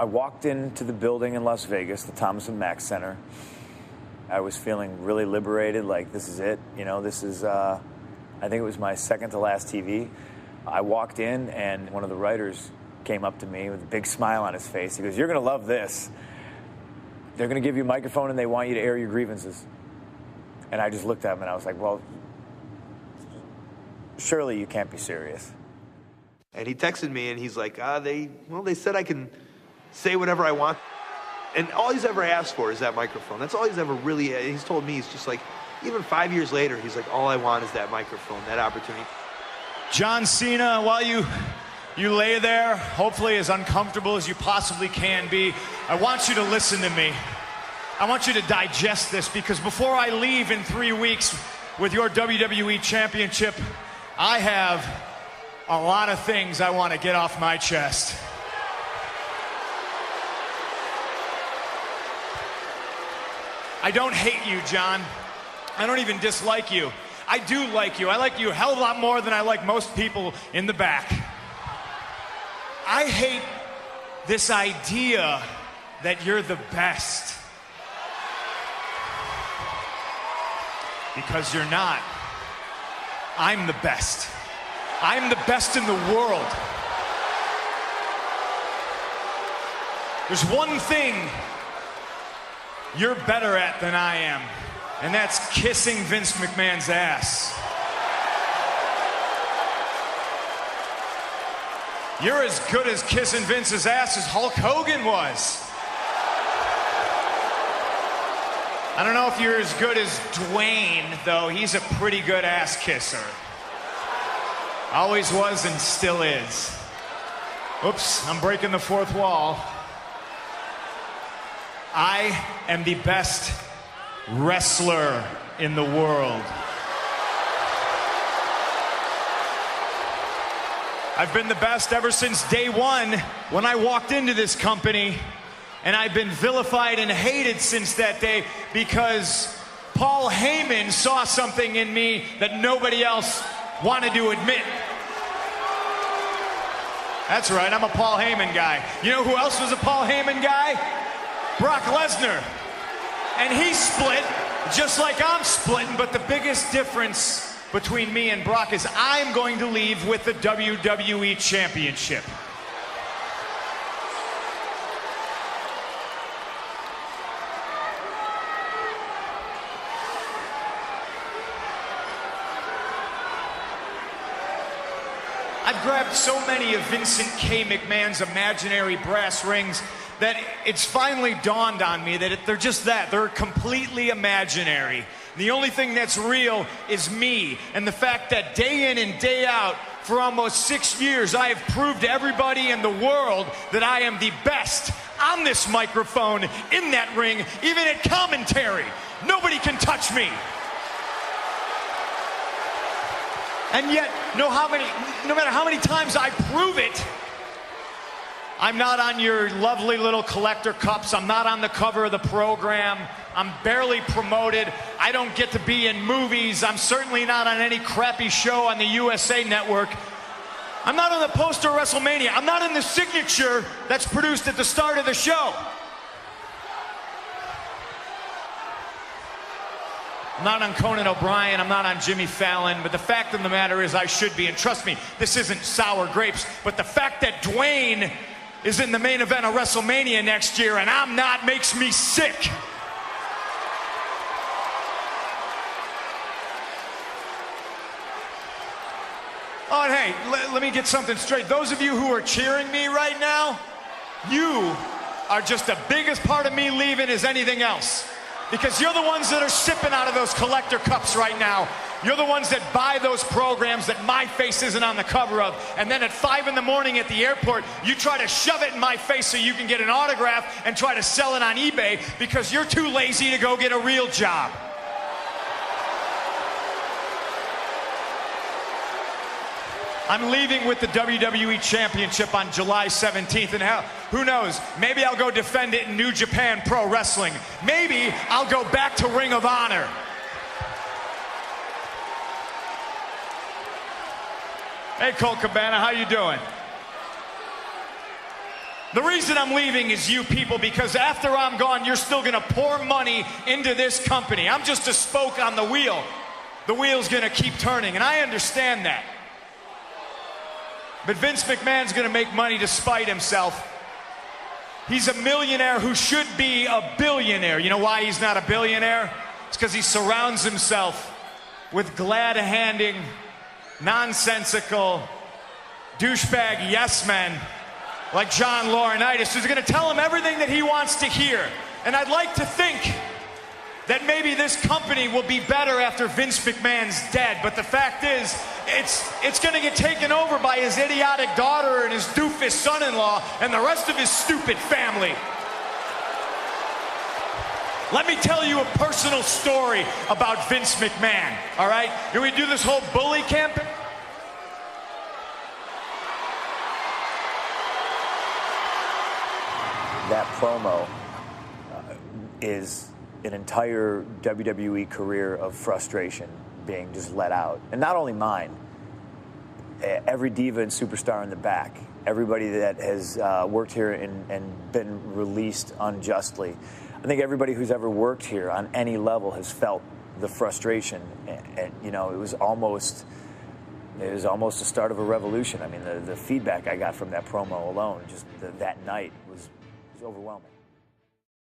I walked into the building in Las Vegas, the Thomas and Mack Center. I was feeling really liberated, like this is it. You know, this is, I think it was my second to last TV. I walked in and one of the writers came up to me with a big smile on his face. He goes, "You're going to love this. They're going to give you a microphone and they want you to air your grievances." And I just looked at him and I was like, well, surely you can't be serious. And he texted me and he's like, they said I can say whatever I want. And all he's ever asked for is that microphone. That's all he's ever really, he's told me, he's just like, even 5 years later, he's like, all I want is that microphone, that opportunity. John Cena, while you lay there, hopefully as uncomfortable as you possibly can be, I want you to listen to me. I want you to digest this, because before I leave in 3 weeks with your WWE Championship, I have a lot of things I want to get off my chest. I don't hate you, John. I don't even dislike you. I do like you. I like you a hell of a lot more than I like most people in the back. I hate this idea that you're the best. Because you're not. I'm the best. I'm the best in the world. There's one thing you're better at than I am, and that's kissing Vince McMahon's ass. You're as good as kissing Vince's ass as Hulk Hogan was. I don't know if you're as good as Dwayne, though. He's a pretty good ass kisser. Always was and still is. Oops, I'm breaking the fourth wall. I am the best wrestler in the world. I've been the best ever since day one when I walked into this company. And I've been vilified and hated since that day because Paul Heyman saw something in me that nobody else wanted to admit. That's right, I'm a Paul Heyman guy. You know who else was a Paul Heyman guy? Brock Lesnar. And he split just like I'm splitting, but the biggest difference between me and Brock is I'm going to leave with the WWE Championship. I've grabbed so many of Vincent K. McMahon's imaginary brass rings that it's finally dawned on me that they're just that. They're completely imaginary. The only thing that's real is me, and the fact that day in and day out for almost 6 years I have proved to everybody in the world that I am the best on this microphone, in that ring, even at commentary. Nobody can touch me. And yet, no matter how many times I prove it, I'm not on your lovely little collector cups. I'm not on the cover of the program. I'm barely promoted. I don't get to be in movies. I'm certainly not on any crappy show on the USA Network. I'm not on the poster of WrestleMania. I'm not in the signature that's produced at the start of the show. I'm not on Conan O'Brien, I'm not on Jimmy Fallon, but the fact of the matter is I should be. And trust me, this isn't sour grapes, but the fact that Dwayne is in the main event of WrestleMania next year and I'm not makes me sick. Oh, and hey, let me get something straight. Those of you who are cheering me right now, you are just the biggest part of me leaving as anything else. Because you're the ones that are sipping out of those collector cups right now. You're the ones that buy those programs that my face isn't on the cover of. And then at 5 in the morning at the airport, you try to shove it in my face so you can get an autograph and try to sell it on eBay because you're too lazy to go get a real job. I'm leaving with the WWE Championship on July 17th, and hell, who knows, maybe I'll go defend it in New Japan Pro Wrestling. Maybe I'll go back to Ring of Honor. Hey, Colt Cabana, how you doing? The reason I'm leaving is you people, because after I'm gone, you're still going to pour money into this company. I'm just a spoke on the wheel. The wheel's going to keep turning, and I understand that. But Vince McMahon's going to make money to spite himself. He's a millionaire who should be a billionaire. You know why he's not a billionaire? It's because he surrounds himself with glad-handing, nonsensical, douchebag yes-men like John Laurinaitis, who's going to tell him everything that he wants to hear. And I'd like to think that maybe this company will be better after Vince McMahon's dead. But the fact is, it's going to get taken over by his idiotic daughter and his doofus son-in-law and the rest of his stupid family. Let me tell you a personal story about Vince McMahon, all right? Can we do this whole bully campaign? That promo is an entire WWE career of frustration being just let out. And not only mine, every diva and superstar in the back, everybody that has worked here and been released unjustly. I think everybody who's ever worked here on any level has felt the frustration. And you know, it was almost the start of a revolution. I mean, the feedback I got from that promo alone, just that night, was overwhelming.